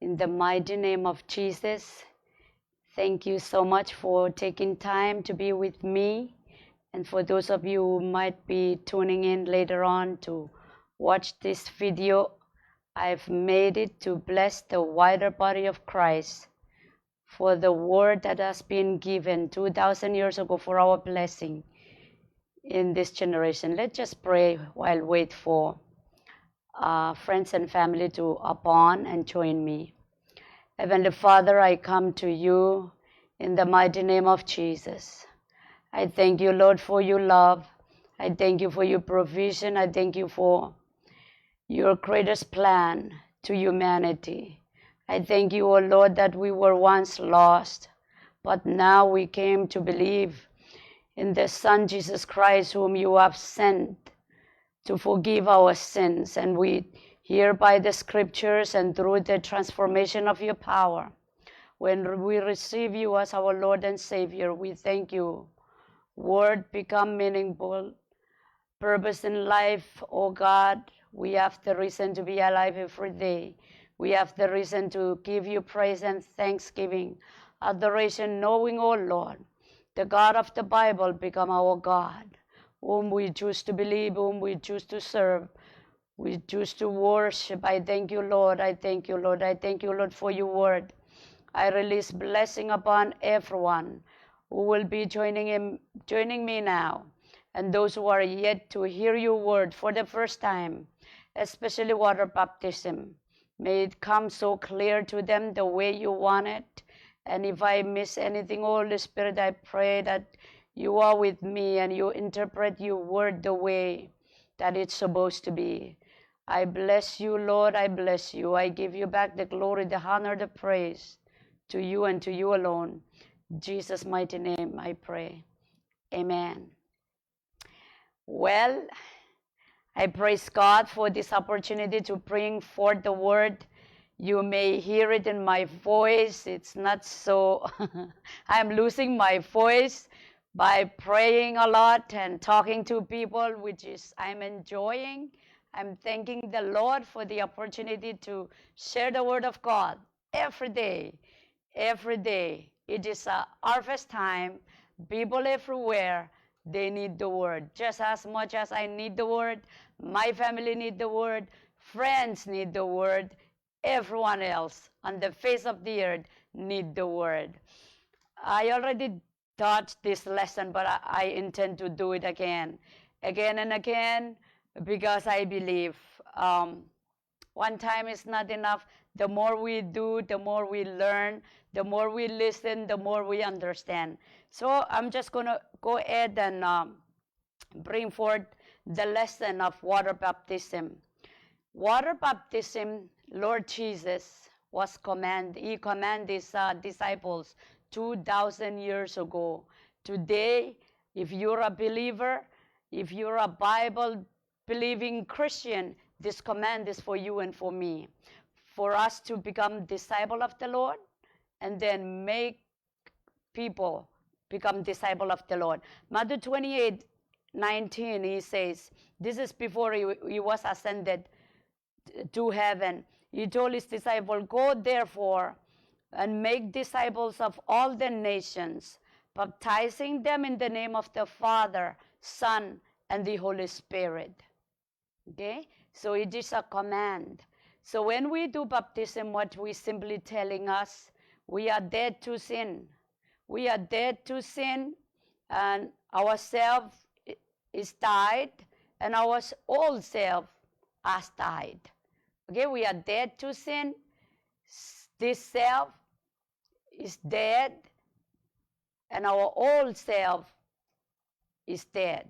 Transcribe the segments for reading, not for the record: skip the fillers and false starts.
In the mighty name of Jesus, thank you so much for taking time to be with me. And for those of you who might be tuning in later on to watch this video, I've made it to bless the wider body of Christ for the word that has been given 2,000 years ago for our blessing in this generation. Let's just pray while wait for friends and family to upon and join me. Heavenly Father, I come to you in the mighty name of Jesus. I thank you, Lord, for your love. I thank you for your provision. I thank you for your greatest plan to humanity. I thank you, O Lord, that we were once lost, but now we came to believe in the Son, Jesus Christ, whom you have sent to forgive our sins. And we hear by the scriptures and through the transformation of your power, when we receive you as our Lord and Savior, we thank you. Word become meaningful, purpose in life, oh God. We have the reason to be alive every day. We have the reason to give you praise and thanksgiving, adoration, knowing, oh Lord, the God of the Bible become our God, whom we choose to believe, whom we choose to serve, we choose to worship. I thank you, Lord. I thank you, Lord. I thank you, Lord, for your word. I release blessing upon everyone who will be joining me now, and those who are yet to hear your word for the first time, especially water baptism. May it come so clear to them the way you want it. And if I miss anything, Holy Spirit, I pray that you are with me and you interpret your word the way that it's supposed to be. I bless you, Lord. I bless you. I give you back the glory, the honor, the praise to you and to you alone. In Jesus' mighty name I pray. Amen. Well, I praise God for this opportunity to bring forth the word. You may hear it in my voice. It's not so, I'm losing my voice by praying a lot and talking to people, which is I'm enjoying. I'm thanking the Lord for the opportunity to share the word of God every day. Every day. It is a harvest time. People everywhere, they need the word. Just as much as I need the word, my family need the word, friends need the word, everyone else on the face of the earth need the word. I already taught this lesson, but I intend to do it again and again, because I believe one time is not enough. The more we do, the more we learn, the more we listen, the more we understand. So I'm just going to go ahead and bring forth the lesson of water baptism. Water baptism, Lord Jesus He commanded his disciples 2,000 years ago. Today, if you're a believer, if you're a Bible-believing Christian, this command is for you and for me, for us to become disciple of the Lord and then make people become disciple of the Lord. Matthew 28:19, he says, this is before he was ascended to heaven. He told his disciple, go therefore and make disciples of all the nations, baptizing them in the name of the Father, Son, and the Holy Spirit. Okay? So it is a command. So when we do baptism, what we simply telling us, we are dead to sin. We are dead to sin, and our self is died, and our old self has died. Okay, we are dead to sin. This self is dead, and our old self is dead.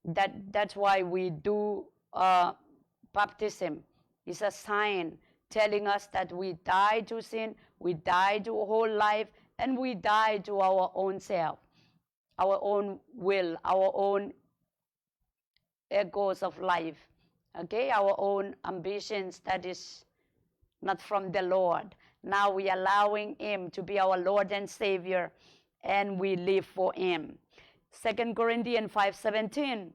That's why we do baptism. It's a sign telling us that we die to sin, we die to a whole life, and we die to our own self, our own will, our own egos of life, okay, our own ambitions that is not from the Lord. Now we are allowing him to be our Lord and Savior, and we live for him. 2 Corinthians 5:17,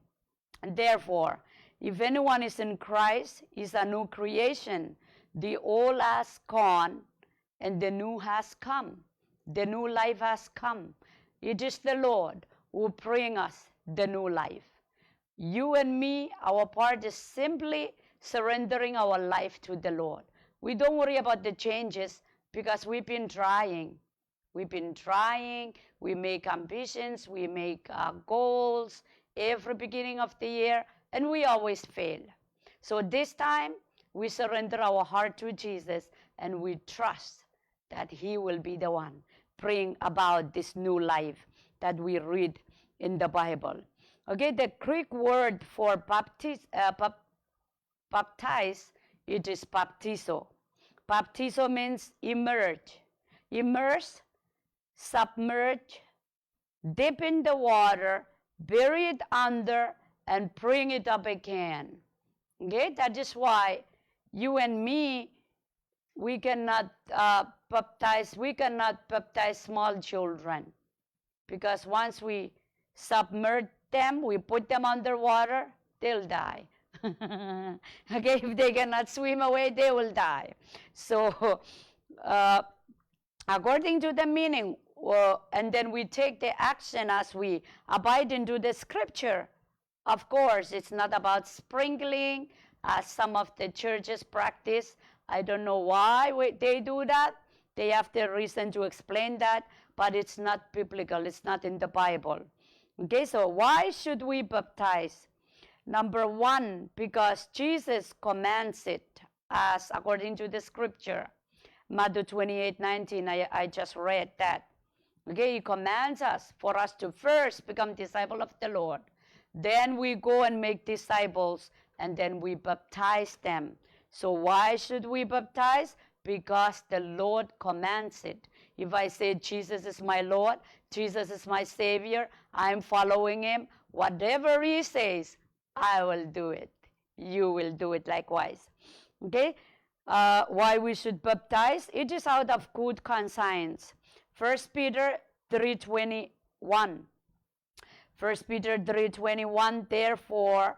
therefore, if anyone is in Christ, he is a new creation. The old has gone, and the new has come. The new life has come. It is the Lord who brings us the new life. You and me, our part is simply surrendering our life to the Lord. We don't worry about the changes because we've been trying. We've been trying. We make ambitions. We make goals every beginning of the year, and we always fail. So this time, we surrender our heart to Jesus, and we trust that He will be the one bring about this new life that we read in the Bible. Okay, the Greek word for baptize, it is baptizo. Baptizo means immerse. Immerse, submerge, dip in the water, bury it under, and bring it up again. Okay, that is why you and me, we cannot baptize small children, because once we submerge them, we put them underwater, they'll die. Okay, if they cannot swim away, they will die. So, according to the meaning, and then we take the action as we abide into the scripture. Of course, it's not about sprinkling, as some of the churches practice. I don't know why they do that. They have their reason to explain that, but it's not biblical. It's not in the Bible. Okay, so why should we baptize? Number one, because Jesus commands it, as according to the scripture. Matthew 28:19, I just read that. Okay, He commands us for us to first become disciples of the Lord. Then we go and make disciples, and then we baptize them. So why should we baptize? Because the Lord commands it. If I say Jesus is my Lord, Jesus is my Savior, I'm following Him, whatever He says, I will do it. You will do it likewise. Okay? Why we should baptize? It is out of good conscience. 1 Peter 3:21. 1 Peter 3:21, therefore,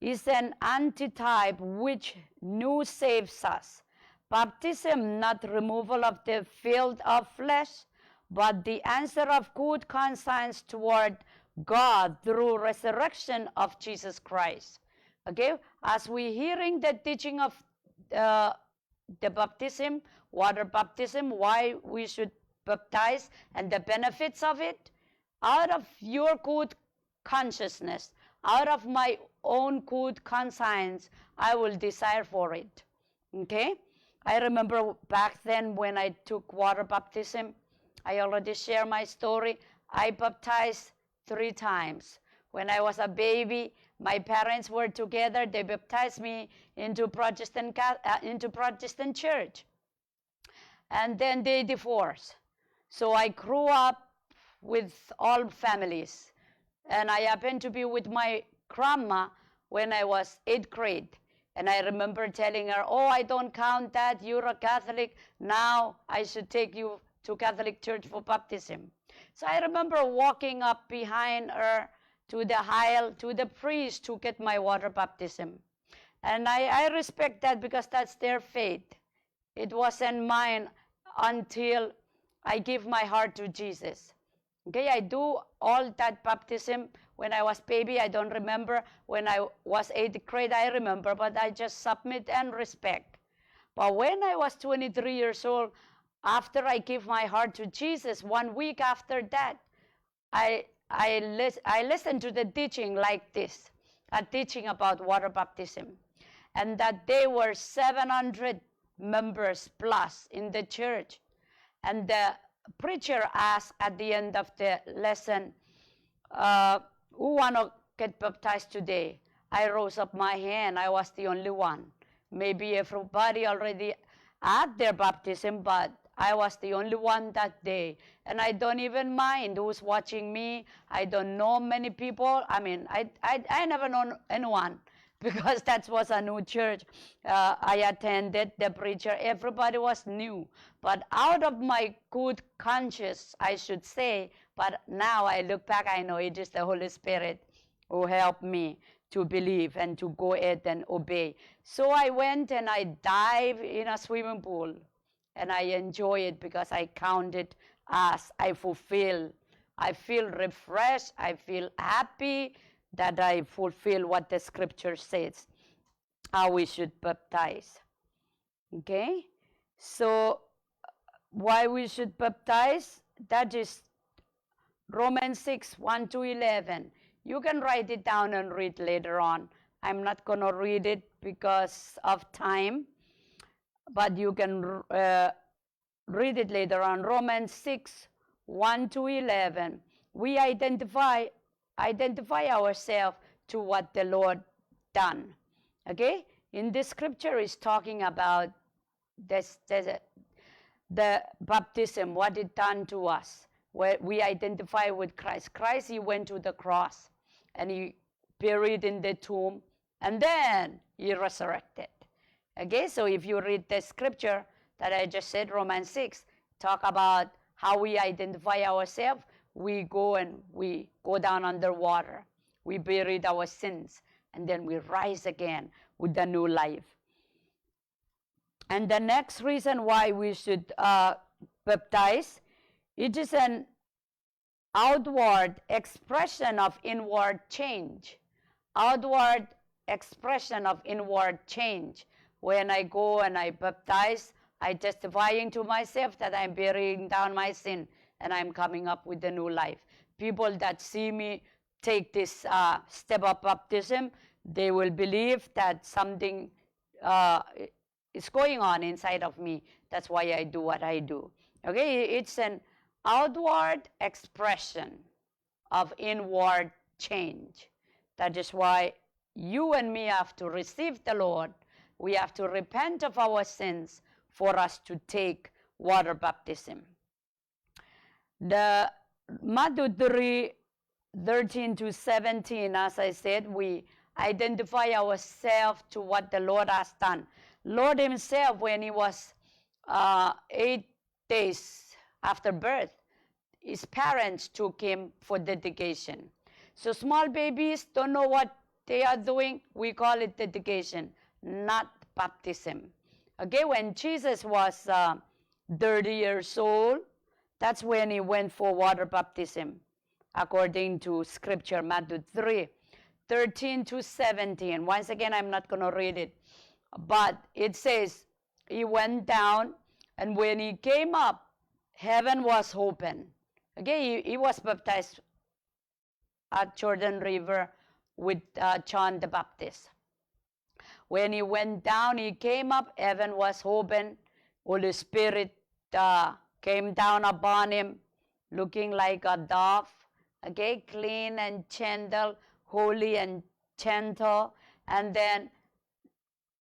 is an antitype which new saves us. Baptism, not removal of the filth of flesh, but the answer of good conscience toward God through resurrection of Jesus Christ. Okay, as we hearing the teaching of the baptism, water baptism, why we should baptize and the benefits of it, out of your good consciousness, out of my own good conscience, I will desire for it. Okay? I remember back then when I took water baptism, I already shared my story. I baptized 3 times. When I was a baby, my parents were together. They baptized me into Protestant church. And then they divorced. So I grew up with all families. And I happened to be with my grandma when I was 8th grade. And I remember telling her, oh, I don't count that. You're a Catholic. Now I should take you to Catholic church for baptism. So I remember walking up behind her to the aisle, to the priest to get my water baptism. And I respect that because that's their faith. It wasn't mine until I give my heart to Jesus. Okay, I do all that baptism when I was baby. I don't remember. When I was 8th grade, I remember, but I just submit and respect. But when I was 23 years old, after I give my heart to Jesus, 1 week after that, I listened to the teaching like this, a teaching about water baptism, and that there were 700 members plus in the church. And the preacher asked at the end of the lesson, who want to get baptized today? I rose up my hand. I was the only one. Maybe everybody already had their baptism, but I was the only one that day. And I don't even mind who's watching me. I don't know many people. I mean, I never known anyone because that was a new church I attended. The preacher, everybody was new. But out of my good conscience, I should say, but now I look back, I know it is the Holy Spirit who helped me to believe and to go ahead and obey. So I went and I dived in a swimming pool. and I enjoy it because I count it as I fulfill. I feel refreshed. I feel happy that I fulfill what the scripture says, how we should baptize. Okay? So, why we should baptize? That is Romans 6, 1 to 11. You can write it down and read later on. I'm not going to read it because of time, but you can read it later on. Romans 6, 1 to 11. We identify ourselves to what the Lord done. Okay? In this scripture is talking about the baptism, what it done to us, where we identify with Christ. Christ, he went to the cross and he buried in the tomb and then he resurrected. Okay, so if you read the scripture that I just said, Romans 6, talk about how we identify ourselves. We go down underwater. We buried our sins and then we rise again with a new life. And the next reason why we should baptize, it is an outward expression of inward change. Outward expression of inward change. When I go and I baptize, I testifying to myself that I'm burying down my sin and I'm coming up with a new life. People that see me take this step of baptism, they will believe that something is going on inside of me. That's why I do what I do. Okay, it's an outward expression of inward change. That is why you and me have to receive the Lord. We have to repent of our sins for us to take water baptism. The Matthew 3, 13 to 17, as I said, we identify ourselves to what the Lord has done. Lord himself, when he was 8 days after birth, his parents took him for dedication. So small babies don't know what they are doing. We call it dedication, not baptism. Okay, when Jesus was 30 years old, that's when he went for water baptism, according to scripture, Matthew 3, 13 to 17. Once again, I'm not going to read it. But it says, he went down, and when he came up, heaven was open. Okay, he was baptized at Jordan River with John the Baptist. When he went down, he came up, heaven was open. Holy Spirit came down upon him, looking like a dove. Okay, clean and gentle, holy and gentle. And then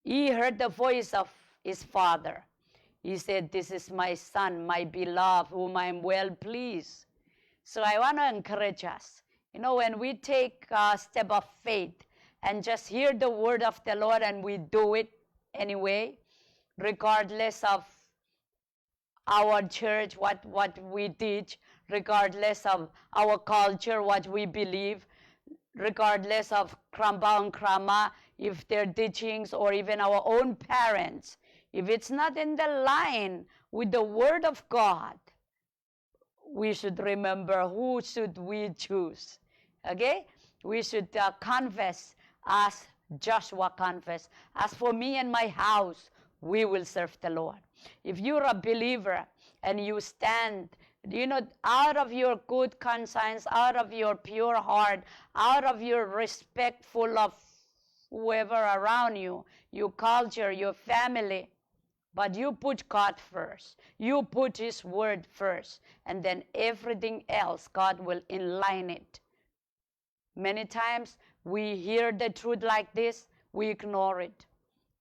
he heard the voice of his father. He said, "This is my son, my beloved, whom I am well pleased." So I want to encourage us. You know, when we take a step of faith and just hear the word of the Lord and we do it anyway, regardless of our church, what we teach, regardless of our culture, what we believe, regardless of Kramba and Krama, if their teachings, or even our own parents, if it's not in the line with the Word of God, we should remember who should we choose. Okay? We should confess as Joshua confessed. As for me and my house, we will serve the Lord. If you're a believer and you stand, you know, out of your good conscience, out of your pure heart, out of your respectful of whoever around you, your culture, your family, but you put God first. You put his word first. And then everything else, God will inline it. Many times we hear the truth like this, we ignore it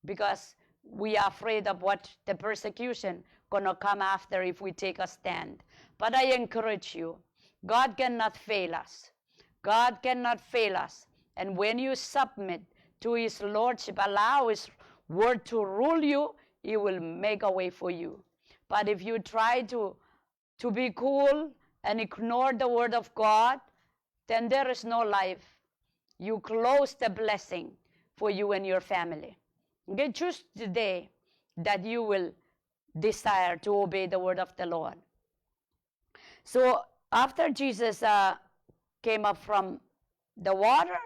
because we are afraid of what the persecution gonna come after if we take a stand. But I encourage you, God cannot fail us. God cannot fail us. And when you submit to his lordship, allow his word to rule you, he will make a way for you. But if you try to be cool and ignore the word of God, then there is no life. You close the blessing for you and your family. Okay, choose today that you will desire to obey the word of the Lord. So after Jesus came up from the water,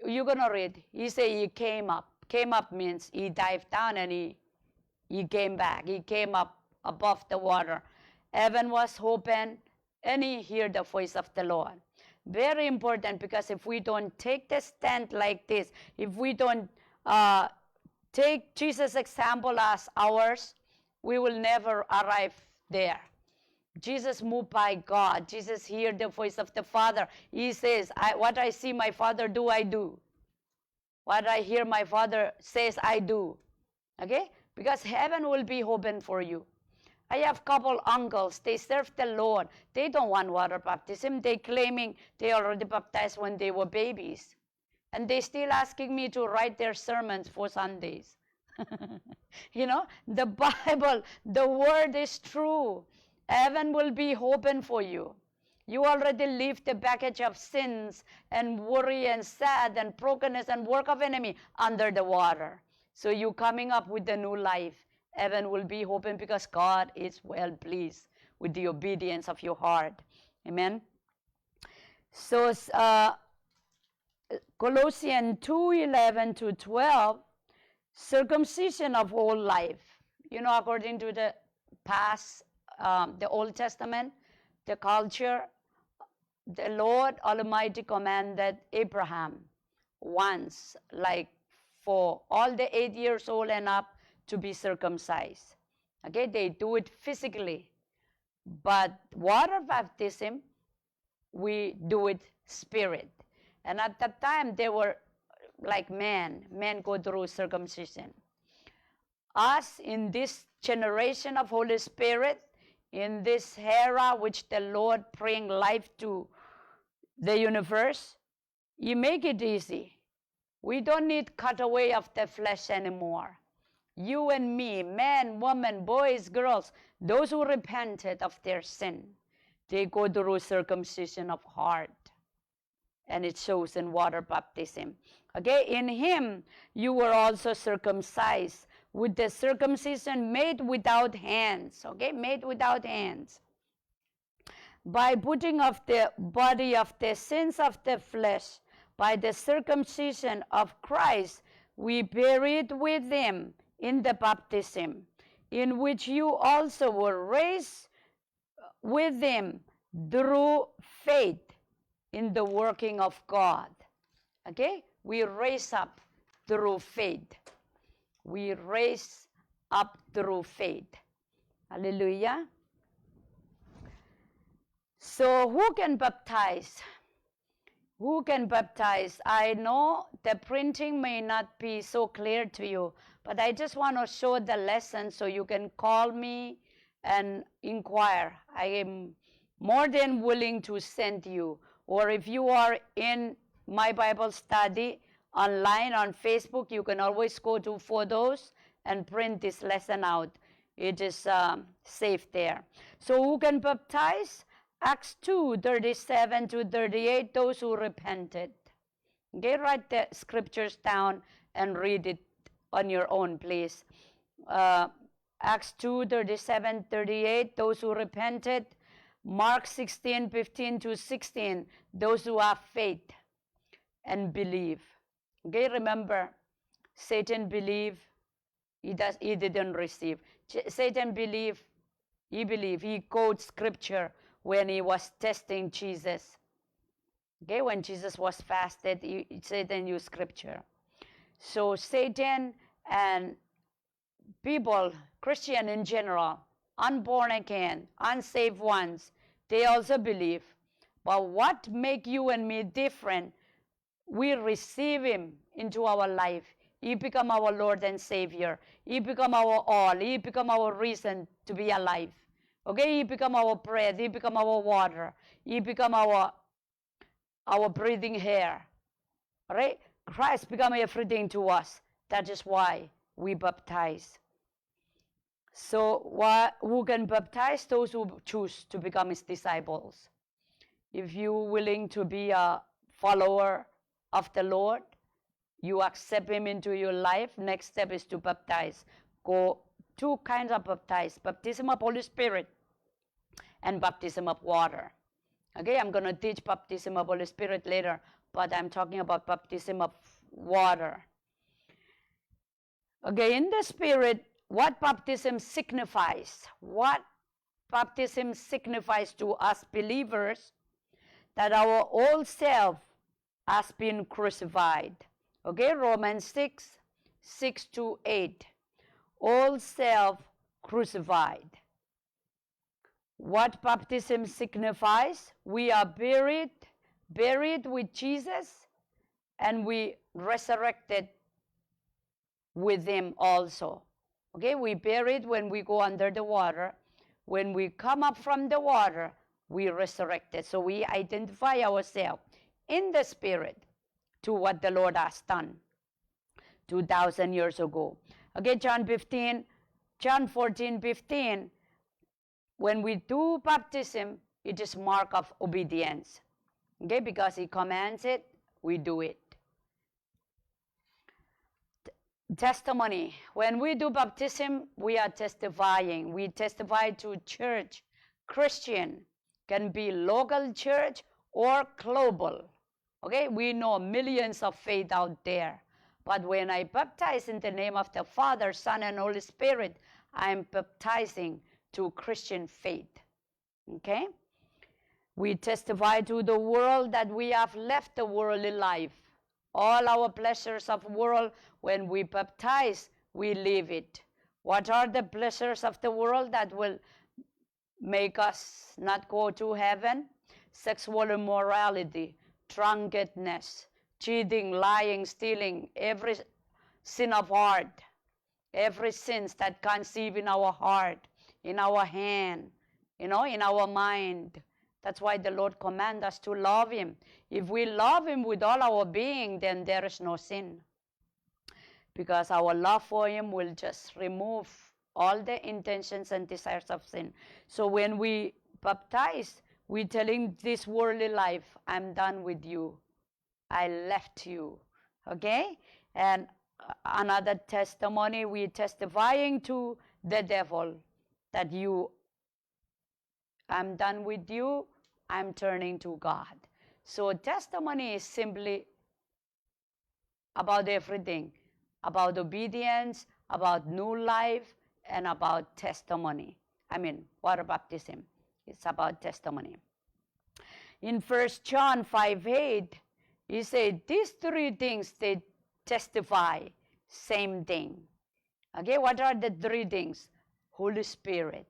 you're going to read. He said he came up. Came up means he dived down and he came back. He came up above the water. Heaven was open and he heard the voice of the Lord. Very important, because if we don't take the stand like this, if we don't take Jesus' example as ours, we will never arrive there. Jesus moved by God. Jesus heard the voice of the Father. He says, what I see my Father do, I do. What I hear my Father says, I do. Okay? Because heaven will be open for you. I have couple uncles, they serve the Lord. They don't want water baptism. They claiming they already baptized when they were babies. And they still asking me to write their sermons for Sundays. You know, the Bible, the word is true. Heaven will be open for you. You already leave the baggage of sins and worry and sad and brokenness and work of enemy under the water. So you coming up with the new life. Heaven will be open because God is well pleased with the obedience of your heart. Amen. So Colossians 2:11 to 12, circumcision of whole life. You know, according to the past, the Old Testament, the culture, the Lord Almighty commanded Abraham once, like for all the 8 years old and up, to be circumcised. Okay, they do it physically. But water baptism, we do it spirit. And at that time, they were like men. Men go through circumcision. Us, in this generation of Holy Spirit, in this era which the Lord bring life to the universe, you make it easy. We don't need cut away of the flesh anymore. You and me, men, women, boys, girls, those who repented of their sin, they go through circumcision of heart. And it shows in water baptism. Okay, in him you were also circumcised with the circumcision made without hands. Okay, made without hands. By putting off the body of the sins of the flesh, by the circumcision of Christ, we buried with him in the baptism, in which you also were raised with him through faith in the working of God. Okay? We raise up through faith. We raise up through faith. Hallelujah. So who can baptize? Who can baptize? I know the printing may not be so clear to you, but I just want to show the lesson so you can call me and inquire. I am more than willing to send you. Or if you are in my Bible study online on Facebook, you can always go to photos and print this lesson out. It is safe there. So who can baptize? Acts 2:37 to 38, those who repented. Okay, write the scriptures down and read it on your own, please. Acts 2:37, 38, those who repented. Mark 16:15 to 16, those who have faith and believe. Okay, remember, Satan believed, he didn't receive. Satan believed, he quotes scripture when he was testing Jesus. Okay, when Jesus was fasted, Satan used scripture. So Satan and people, Christian in general, unborn again, unsaved ones, they also believe. But what make you and me different? We receive him into our life. He become our Lord and Savior. He become our all. He become our reason to be alive. Okay, he become our bread. He become our water. He become our breathing air. All right? Christ become everything to us. That is why we baptize. So who can baptize? Those who choose to become his disciples. If you're willing to be a follower of the Lord, you accept him into your life, next step is to baptize. Go two kinds of baptize, baptism of Holy Spirit and baptism of water. Okay, I'm going to teach baptism of Holy Spirit later, but I'm talking about baptism of water. Okay, in the Spirit, what baptism signifies? What baptism signifies to us believers? That our old self has been crucified. Okay, Romans 6:6-8. Old self crucified. What baptism signifies? We are buried with Jesus, and we resurrected with him also. Okay, we buried when we go under the water. When we come up from the water, we resurrected. So we identify ourselves in the Spirit to what the Lord has done 2,000 years ago. Okay, John 14:15. When we do baptism, it is mark of obedience. Okay, because he commands it, we do it. Testimony. When we do baptism, we are testifying. We testify to church. Christian can be local church or global. Okay, we know millions of faith out there. But when I baptize in the name of the Father, Son, and Holy Spirit, I'm baptizing to Christian faith. Okay? We testify to the world that we have left the worldly life. All our pleasures of world, when we baptize, we leave it. What are the pleasures of the world that will make us not go to heaven? Sexual immorality, drunkenness, cheating, lying, stealing, every sin of heart, every sins that conceive in our heart, in our hand, in our mind. That's why the Lord commands us to love him. If we love him with all our being, then there is no sin. Because our love for him will just remove all the intentions and desires of sin. So when we baptize, we're telling this worldly life, I'm done with you. I left you. Okay? And another testimony, we're testifying to the devil that I'm done with you, I'm turning to God. So testimony is simply about everything, about obedience, about new life, and about testimony. Water baptism. It's about testimony. In 1 John 5:8, he said, these three things, they testify, same thing. Okay, what are the three things? Holy Spirit,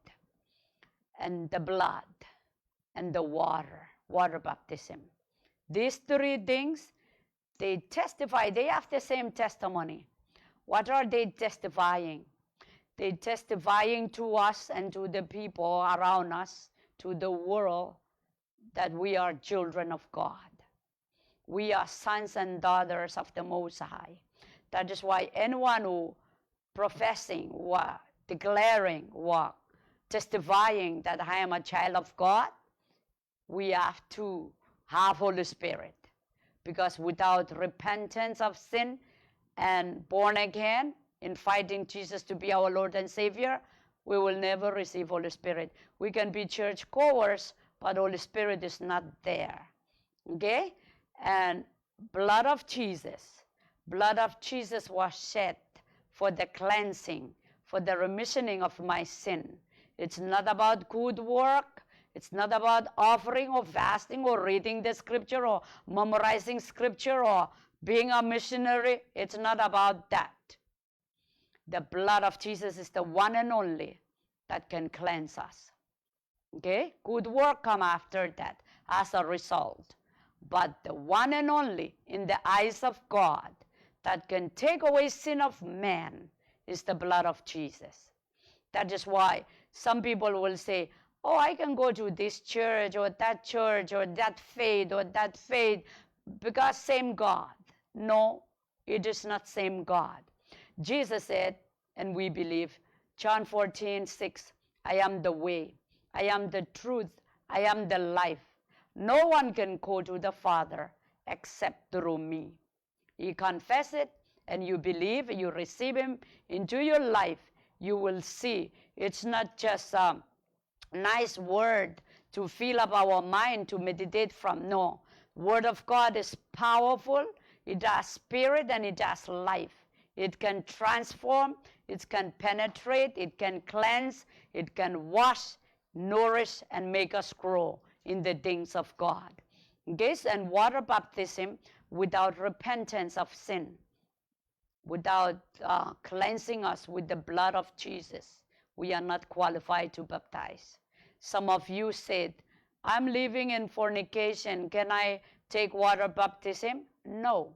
and the blood, and the water baptism. These three things, they testify, they have the same testimony. What are they testifying? They're testifying to us and to the people around us, to the world, that we are children of God. We are sons and daughters of the Most High. That is why anyone who professing, declaring, testifying that I am a child of God, we have to have Holy Spirit. Because without repentance of sin and born again, inviting Jesus to be our Lord and Savior, we will never receive Holy Spirit. We can be church goers, but Holy Spirit is not there. Okay? And blood of Jesus was shed for the cleansing, for the remissioning of my sin. It's not about good work. It's not about offering or fasting or reading the scripture or memorizing scripture or being a missionary. It's not about that. The blood of Jesus is the one and only that can cleanse us. Okay? Good work come after that as a result. But the one and only in the eyes of God that can take away sin of man is the blood of Jesus. That is why some people will say, oh, I can go to this church or that faith because same God. No, it is not same God. Jesus said, and we believe, John 14:6, I am the way, I am the truth, I am the life. No one can go to the Father except through me. You confess it and you believe, you receive him into your life, you will see it's not just a nice word to fill up our mind to meditate from. No, Word of God is powerful. It has spirit and it has life. It can transform, it can penetrate, it can cleanse, it can wash, nourish, and make us grow in the things of God. Okay, and water baptism without repentance of sin, without cleansing us with the blood of Jesus, we are not qualified to baptize. Some of you said, I'm living in fornication. Can I take water baptism? No,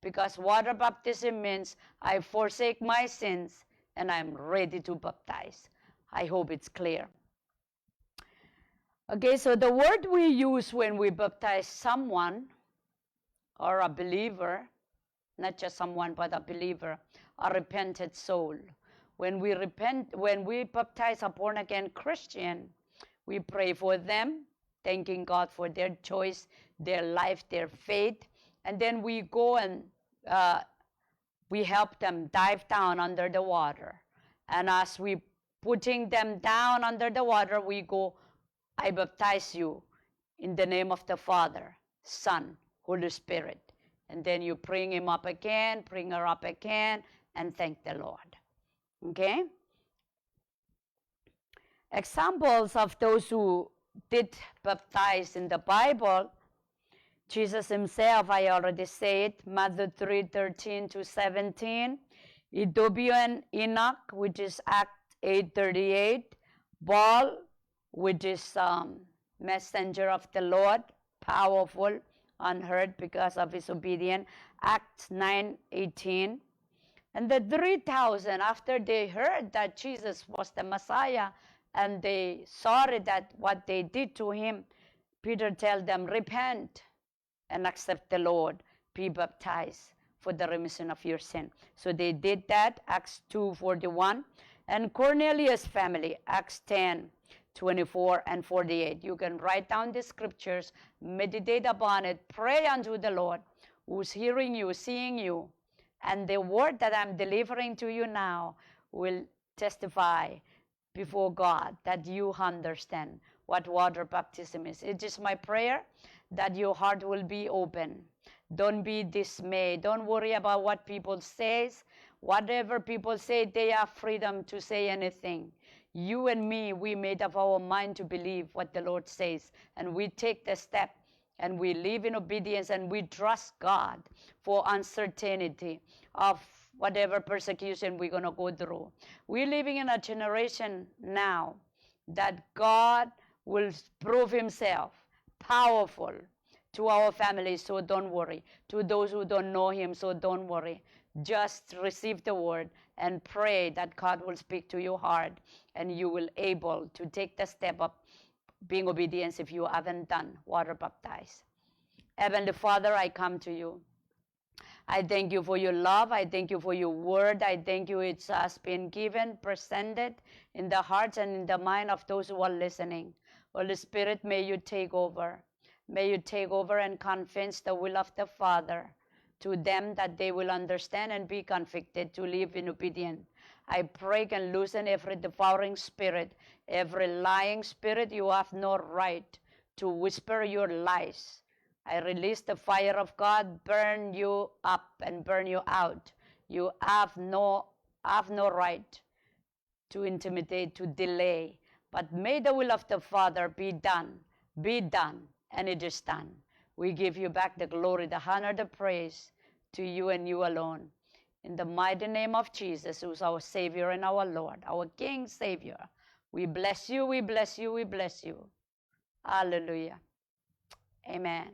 because water baptism means I forsake my sins and I'm ready to baptize. I hope it's clear. Okay, so the word we use when we baptize someone or a believer, not just someone, but a believer, a repentant soul. When we baptize a born-again Christian, we pray for them, thanking God for their choice, their life, their faith, and then we go and we help them dive down under the water. And as we putting them down under the water, we go, I baptize you in the name of the Father, Son, Holy Spirit. And then you bring him up again, bring her up again, and thank the Lord. Okay? Examples of those who did baptize in the Bible, Jesus himself, I already said, Matthew 3:13-17, Idobio and Enoch, which is Act 8:38, Paul, which is messenger of the Lord, powerful, unheard because of his obedience, Acts 9:18. And the 3,000, after they heard that Jesus was the Messiah and they sorry that what they did to him, Peter tell them, repent and accept the Lord, be baptized for the remission of your sin. So they did that, Acts 2:41. And Cornelius' family, Acts 10:24 and 48. You can write down the scriptures, meditate upon it, pray unto the Lord who's hearing you, seeing you. And the word that I'm delivering to you now will testify before God that you understand what water baptism is. It is my prayer that your heart will be open. Don't be dismayed. Don't worry about what people say. Whatever people say, they have freedom to say anything. You and me, we made up our mind to believe what the Lord says, and we take the step, and we live in obedience, and we trust God for uncertainty of whatever persecution we're going to go through. We're living in a generation now that God will prove himself powerful to our families, so don't worry. To those who don't know him, so don't worry. Just receive the word and pray that God will speak to your heart and you will able to take the step of being obedient if you haven't done water baptized. Heavenly Father, I come to you. I thank you for your love. I thank you for your word. I thank you it has been given, presented in the hearts and in the mind of those who are listening. Holy Spirit, may you take over. May you take over and convince the will of the Father to them that they will understand and be convicted to live in obedience. I break and loosen every devouring spirit, every lying spirit. You have no right to whisper your lies. I release the fire of God, burn you up and burn you out. You have no right to intimidate, to delay. But may the will of the Father be done, and it is done. We give you back the glory, the honor, the praise to you and you alone. In the mighty name of Jesus, who is our Savior and our Lord, our King, Savior, we bless you, we bless you, we bless you. Hallelujah. Amen.